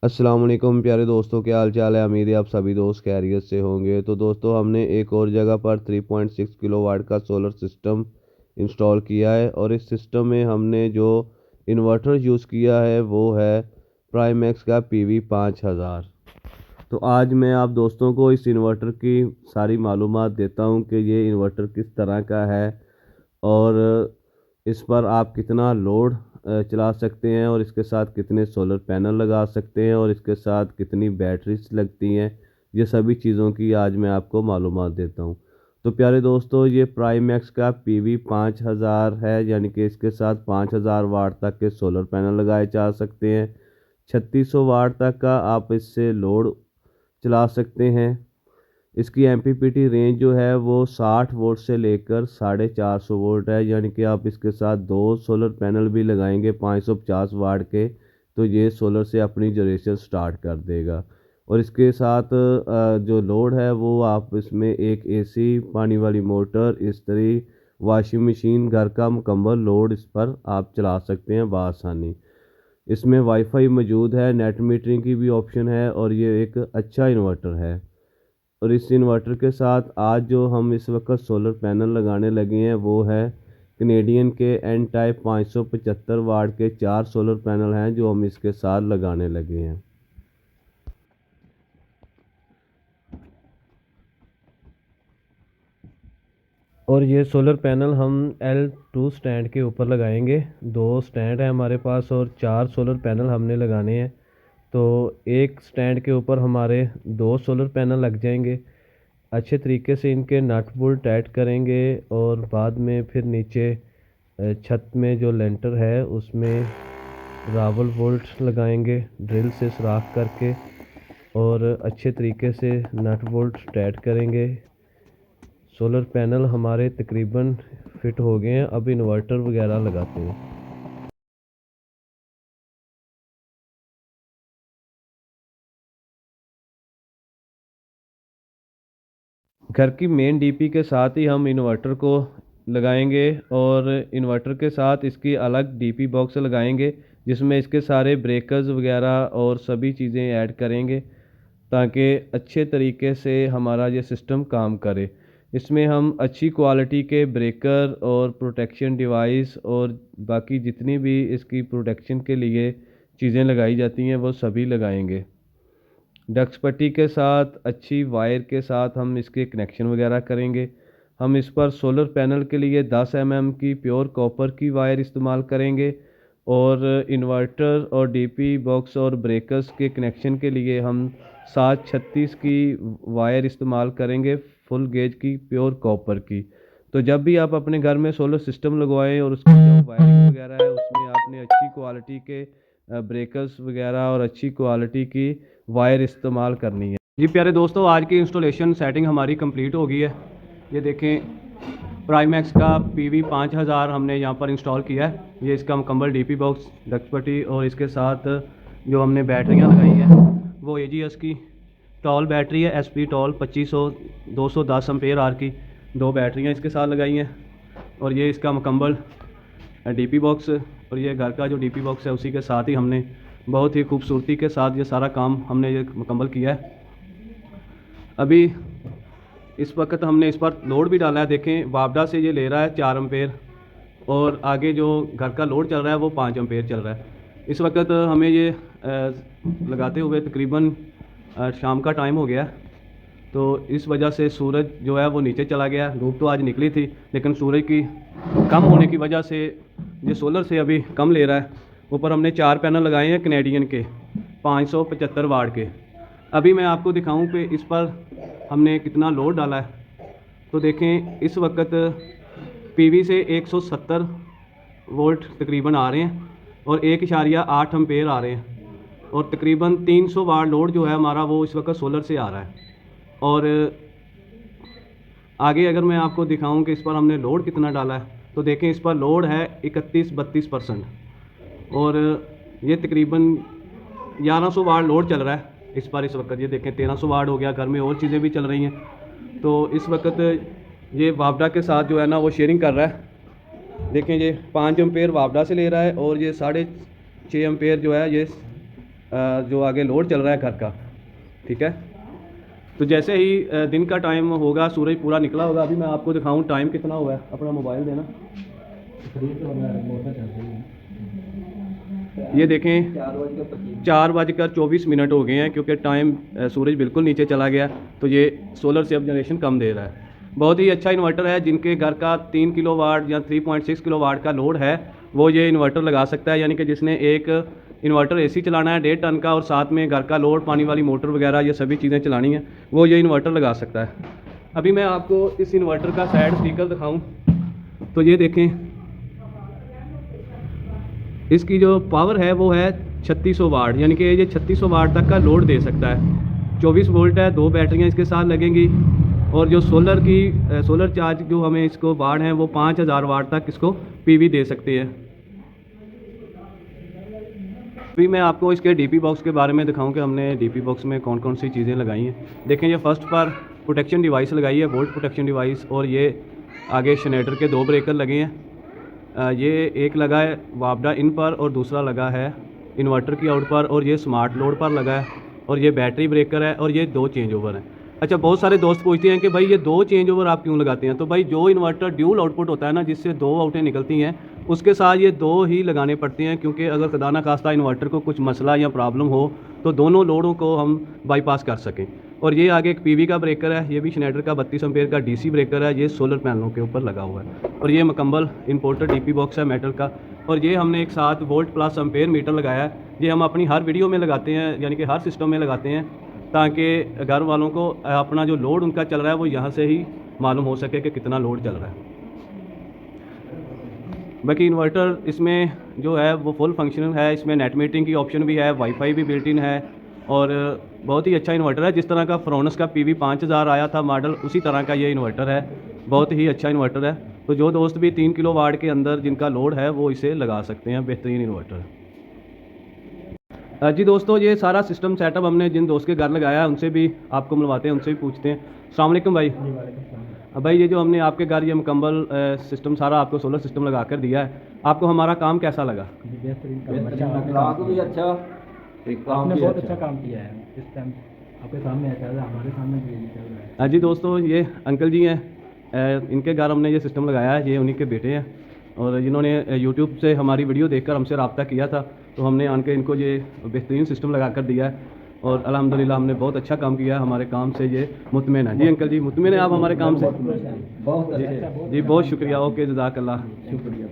अस्सलाम वालेकुम प्यारे दोस्तों, क्या हाल चाल है। उम्मीद है आप सभी दोस्त खैरियत से होंगे। तो दोस्तों, हमने एक और जगह पर 3.6 किलोवाट का सोलर सिस्टम इंस्टॉल किया है और इस सिस्टम में हमने जो इन्वर्टर यूज़ किया है वो है प्राइमैक्स का PV 5000। तो आज मैं आप दोस्तों को इस इन्वर्टर की सारी मालूमात देता हूँ कि ये इन्वर्टर किस तरह का है और इस पर आप कितना लोड चला सकते हैं और इसके साथ कितने सोलर पैनल लगा सकते हैं और इसके साथ कितनी बैटरीज लगती हैं। ये सभी चीज़ों की आज मैं आपको मालूमात देता हूँ। तो प्यारे दोस्तों, ये प्राइमैक्स का PV 5000 है, यानी कि इसके साथ 5000 वाट तक के सोलर पैनल लगाए जा सकते हैं। 3600 वाट तक का आप इससे लोड चला सकते हैं। इसकी MPPT रेंज जो है वो 60 वोल्ट से लेकर 450 वोल्ट है, यानी कि आप इसके साथ दो सोलर पैनल भी लगाएंगे 550 वाट के तो ये सोलर से अपनी जनरेशन स्टार्ट कर देगा। और इसके साथ जो लोड है वो आप इसमें एक AC, पानी वाली मोटर, इस्त्री, वॉशिंग मशीन, घर का मुकम्मल लोड इस पर आप चला सकते हैं बआसानी। इसमें वाईफाई मौजूद है, नेट मीटरिंग की भी ऑप्शन है और ये एक अच्छा इन्वर्टर है। और इस इन्वर्टर के साथ आज जो हम इस वक्त सोलर पैनल लगाने लगे हैं वो है कैनेडियन के एन टाइप 575 वाट के 4 सोलर पैनल हैं जो हम इसके साथ लगाने लगे हैं। और ये सोलर पैनल हम L2 स्टैंड के ऊपर लगाएंगे। दो स्टैंड है हमारे पास और 4 सोलर पैनल हमने लगाने हैं। तो एक स्टैंड के ऊपर हमारे 2 सोलर पैनल लग जाएंगे। अच्छे तरीके से इनके नट बोल्ट टाइट करेंगे और बाद में फिर नीचे छत में जो लेंटर है उसमें रावल बोल्ट लगाएंगे ड्रिल से सुराख करके और अच्छे तरीके से नट बोल्ट टाइट करेंगे। सोलर पैनल हमारे तकरीबन फिट हो गए हैं, अब इन्वर्टर वगैरह लगाते हैं। घर की मेन DP के साथ ही हम इन्वर्टर को लगाएंगे और इन्वर्टर के साथ इसकी अलग DP बॉक्स लगाएंगे जिसमें इसके सारे ब्रेकर्स वगैरह और सभी चीज़ें ऐड करेंगे ताकि अच्छे तरीके से हमारा ये सिस्टम काम करे। इसमें हम अच्छी क्वालिटी के ब्रेकर और प्रोटेक्शन डिवाइस और बाकी जितनी भी इसकी प्रोटेक्शन के लिए चीज़ें लगाई जाती हैं वो सभी लगाएंगे। डक्स पट्टी के साथ अच्छी वायर के साथ हम इसके कनेक्शन वगैरह करेंगे। हम इस पर सोलर पैनल के लिए 10 mm की प्योर कॉपर की वायर इस्तेमाल करेंगे और इन्वर्टर और DP बॉक्स और ब्रेकर्स के कनेक्शन के लिए हम 736 की वायर इस्तेमाल करेंगे, फुल गेज की प्योर कॉपर की। तो जब भी आप अपने घर में सोलर सिस्टम लगवाएं और उसकी जो वायरिंग वगैरह है उसमें आपने अच्छी क्वालिटी के ब्रेकर्स वगैरह और अच्छी क्वालिटी की वायर इस्तेमाल करनी है। जी प्यारे दोस्तों, आज की इंस्टॉलेशन सेटिंग हमारी कंप्लीट हो गई है। ये देखें, प्राइमैक्स का PV 5000 हमने यहाँ पर इंस्टॉल किया है। ये इसका मुकम्मल DP बॉक्स, डक्ट पट्टी और इसके साथ जो हमने बैटरियाँ लगाई है वो AGS की टॉल बैटरी है, SP टॉल 2500 210 एम्पेयर आर की 2 बैटरियाँ इसके साथ लगाई हैं। और ये इसका मुकम्मल DP बॉक्स और ये घर का जो DP बॉक्स है उसी के साथ ही हमने बहुत ही खूबसूरती के साथ ये सारा काम हमने ये मुकम्मल किया है। अभी इस वक्त हमने इस पर लोड भी डाला है। देखें, वापडा से ये ले रहा है 4 एम्पेयर और आगे जो घर का लोड चल रहा है वो 5 एम्पेयर चल रहा है। इस वक्त हमें ये लगाते हुए तकरीबन शाम का टाइम हो गया। तो इस वजह से सूरज जो है वो नीचे चला गया। धूप तो आज निकली थी लेकिन सूरज की कम होने की वजह से ये सोलर से अभी कम ले रहा है। ऊपर हमने 4 पैनल लगाए हैं कैनेडियन के 575 वाट के। अभी मैं आपको दिखाऊं कि इस पर हमने कितना लोड डाला है। तो देखें, इस वक्त PV से 170 वोल्ट तकरीबन आ रहे हैं और 1.8 एम्पेयर आ रहे हैं और तकरीबन 300 वाट लोड जो है हमारा वो इस वक्त सोलर से आ रहा है। और आगे अगर मैं आपको दिखाऊं कि इस पर हमने लोड कितना डाला है तो देखें, इस पर लोड है 31-32% और ये तकरीबन 1100 वाट लोड चल रहा है इस पर। इस वक्त ये देखें 1300 वाट हो गया। घर में और चीज़ें भी चल रही हैं। तो इस वक्त ये वापडा के साथ जो है ना वो शेयरिंग कर रहा है। देखें, ये 5 एम्पेयर वापडा से ले रहा है और ये 6.5 एम्पेयर जो है ये जो आगे लोड चल रहा है घर का, ठीक है। तो जैसे ही दिन का टाइम होगा, सूरज पूरा निकला होगा, अभी मैं आपको दिखाऊं टाइम कितना हुआ है, अपना मोबाइल देना। ये देखें 4:24 हो गए हैं, क्योंकि टाइम सूरज बिल्कुल नीचे चला गया, तो ये सोलर से अब जनरेशन कम दे रहा है। बहुत ही अच्छा इन्वर्टर है। जिनके घर का 3 किलोवाट या 3.6 किलोवाट का लोड है, वो ये इन्वर्टर लगा सकता है। यानी कि जिसने एक इन्वर्टर एसी चलाना है 1.5 टन का, और साथ में घर का लोड, पानी वाली मोटर वगैरह ये सभी चीज़ें चलानी है, वो ये इन्वर्टर लगा सकता है। अभी मैं आपको इस इन्वर्टर का साइड स्पीकर दिखाऊँ, तो ये देखें, इसकी जो पावर है वो है 3600 वाट, यानी कि ये 3600 वाट तक का लोड दे सकता है। 24 वोल्ट है, 2 बैटरियाँ इसके साथ लगेंगी, और जो सोलर चार्ज जो हमें इसको वाट हैं वो 5000 वाट तक इसको पीवी दे सकते हैं। अभी मैं आपको इसके डीपी बॉक्स के बारे में दिखाऊं कि हमने डीपी बॉक्स में कौन कौन सी चीज़ें लगाई हैं। देखें, ये फर्स्ट पर प्रोटेक्शन डिवाइस लगाई है, वोल्ट प्रोटेक्शन डिवाइस, और ये आगे शनेडर के 2 ब्रेकर लगे हैं। ये एक लगा है वापडा इन पर, और दूसरा लगा है इन्वर्टर की आउट पर, और ये स्मार्ट लोड पर लगा है, और ये बैटरी ब्रेकर है, और ये 2 चेंज ओवर हैं। अच्छा, बहुत सारे दोस्त पूछते हैं कि भाई ये 2 चेंज ओवर आप क्यों लगाते हैं। तो भाई जो इन्वर्टर ड्यूल आउटपुट होता है ना, जिससे 2 आउटें निकलती हैं, उसके साथ ये 2 ही लगाने पड़ते हैं, क्योंकि अगर खुदा ना खास्ता इन्वर्टर को कुछ मसला या प्रॉब्लम हो तो दोनों लोडों को हम बाईपास कर सकें। और ये आगे एक पीवी का ब्रेकर है, ये भी शनेडर का 32 एम्पेयर का डीसी ब्रेकर है, ये सोलर पैनलों के ऊपर लगा हुआ है। और ये मुकम्मल इंपोर्टेड डीपी बॉक्स है मेटल का। और ये हमने एक साथ वोल्ट प्लस एम्पेयर मीटर लगाया है। ये हम अपनी हर वीडियो में लगाते हैं, यानी कि हर सिस्टम में लगाते हैं, ताकि घर वालों को अपना जो लोड उनका चल रहा है वो यहाँ से ही मालूम हो सके कि कितना लोड चल रहा है। बाकी इन्वर्टर इसमें जो है वो फुल फंक्शनल है। इसमें नेट मीटरिंग की ऑप्शन भी है, वाईफाई भी बिल्ट इन है, और बहुत ही अच्छा इन्वर्टर है। जिस तरह का फ्रोनस का पीवी 5000 आया था मॉडल, उसी तरह का ये इन्वर्टर है। बहुत ही अच्छा इन्वर्टर है। तो जो दोस्त भी 3 किलो वाट के अंदर जिनका लोड है वो इसे लगा सकते हैं, बेहतरीन इन्वर्टर है। जी दोस्तों, ये सारा सिस्टम सेटअप हमने जिन दोस्त के घर लगाया है उनसे भी आपको मिलवाते हैं, उनसे भी पूछते हैं। अस्सलाम वालेकुम भाई। भाई, ये जो हमने आपके घर ये मुकम्मल सिस्टम सारा आपको सोलर सिस्टम लगा कर दिया है, आपको हमारा काम कैसा लगा? आपने बहुत अच्छा काम किया है। इस टाइम आपके सामने चल रहा है, हमारे सामने भी यही चल रहा है। हाँ जी दोस्तों, ये अंकल जी हैं, इनके घर हमने ये सिस्टम लगाया है। ये उन्हीं के बेटे हैं, और जिन्होंने यूट्यूब से हमारी वीडियो देखकर हमसे रब्ता किया था, तो हमने आन के इनको ये बेहतरीन सिस्टम लगा कर दिया है। और अल्हम्दुलिल्लाह हमने बहुत अच्छा काम किया है, हमारे काम से ये मुतमिन है। जी अंकल जी, मुतमिन है आप हमारे काम से? बहुत जी बहुत शुक्रिया। ओके, जज़ाकल्लाह। शुक्रिया।